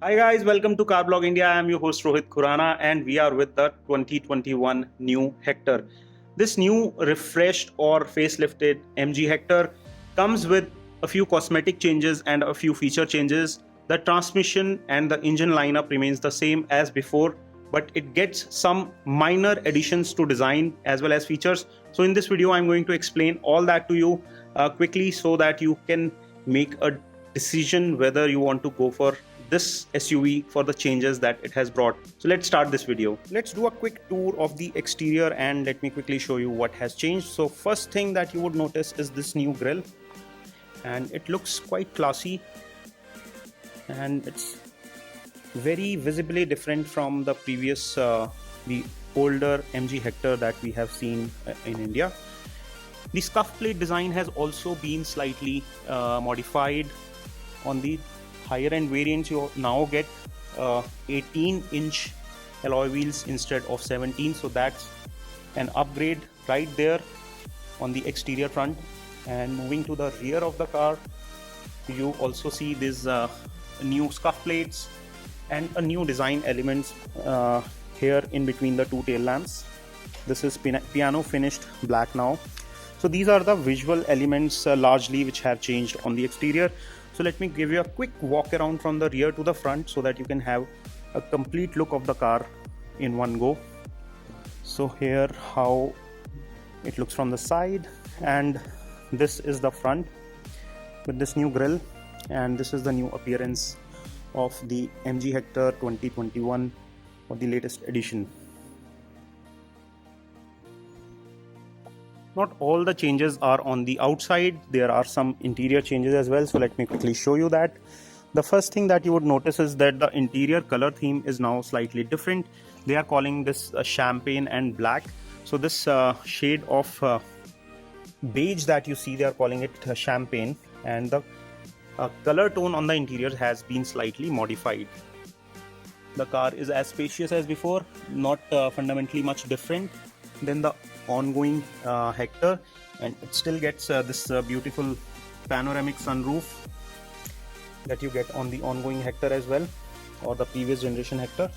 Hi guys, welcome to Car Blog India. I am your host Rohit Khurana and we are with the 2021 new Hector. This new refreshed or facelifted MG Hector comes with a few cosmetic changes and a few feature changes. The transmission and the engine lineup remains the same as before, but it gets some minor additions to design as well as features. So in this video, I'm going to explain all that to you quickly so that you can make a decision whether you want to go for this SUV for the changes that it has brought. So let's start this video. Let's do a quick tour of the exterior and let me quickly show you what has changed. So first thing that you would notice is this new grille, and it looks quite classy and it's very visibly different from the previous the older MG Hector that we have seen in India. The scuff plate design has also been slightly modified. On the higher end variants, you now get 18-inch alloy wheels instead of 17, so that's an upgrade right there on the exterior front. And moving to the rear of the car, you also see these new scuff plates and a new design elements here in between the two tail lamps. This is piano finished black now. So these are the visual elements largely which have changed on the exterior. So let me give you a quick walk around from the rear to the front so that you can have a complete look of the car in one go. So here how it looks from the side, and this is the front with this new grille, and this is the new appearance of the MG Hector 2021 or the latest edition. Not all the changes are on the outside, there are some interior changes as well, so let me quickly show you that. The first thing that you would notice is that the interior color theme is now slightly different. They are calling this champagne and black. So this shade of beige that you see, they are calling it champagne, and the color tone on the interior has been slightly modified. The car is as spacious as before, not fundamentally much different than the ongoing Hector, and it still gets this beautiful panoramic sunroof that you get on the ongoing Hector as well, or the previous generation Hector.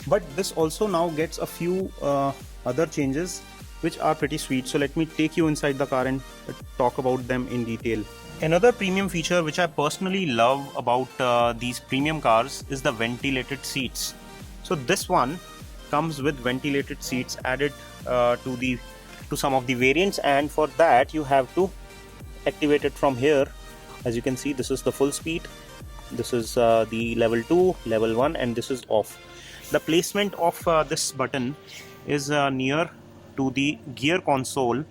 But this also now gets a few other changes which are pretty sweet. So let me take you inside the car and talk about them in detail. Another premium feature which I personally love about these premium cars is the ventilated seats. So this one comes with ventilated seats added to some of the variants, and for that you have to activate it from here. As you can see, this is the full speed, this is the level 2, level 1, and this is off. The placement of this button is near to the gear console,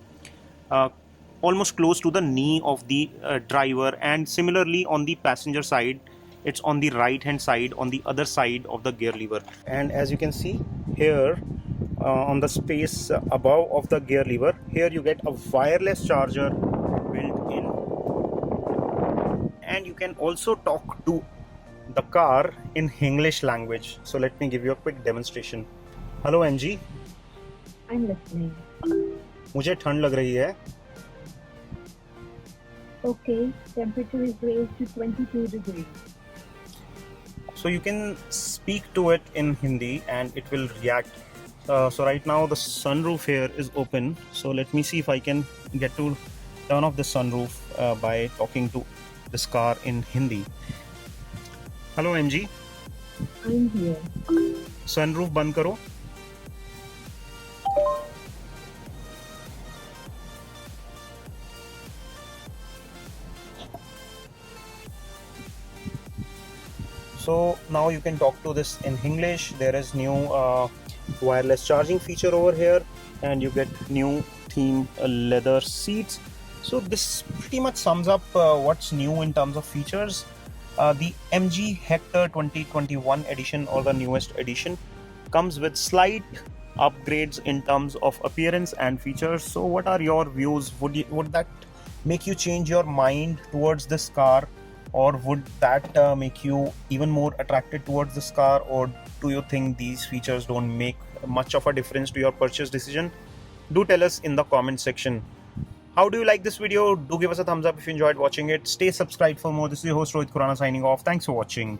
almost close to the knee of the driver, and similarly on the passenger side it's on the right hand side on the other side of the gear lever. And as you can see here on the space above of the gear lever, here you get a wireless charger built in, and you can also talk to the car in English language. So let me give you a quick demonstration. Hello MG, I'm listening. मुझे ठंड लग रही है. Okay, temperature is raised to 22 degrees. So you can speak to it in Hindi and it will react. So right now the sunroof here is open, so let me see if I can get to turn off the sunroof by talking to this car in Hindi. Hello MG, I'm here. sunroof बंद करो. So now you can talk to this in English. There is new wireless charging feature over here, and you get new theme leather seats. So this pretty much sums up what's new in terms of features. The MG Hector 2021 edition, or the newest edition, comes with slight upgrades in terms of appearance and features. So what are your views? Would that make you change your mind towards this car, or would that make you even more attracted towards this car, or do you think these features don't make much of a difference to your purchase decision? Do tell us in the comment section. How do you like this video? Do give us a thumbs up if you enjoyed watching it. Stay subscribed for more. This is your host Rohit Khurana signing off. Thanks for watching.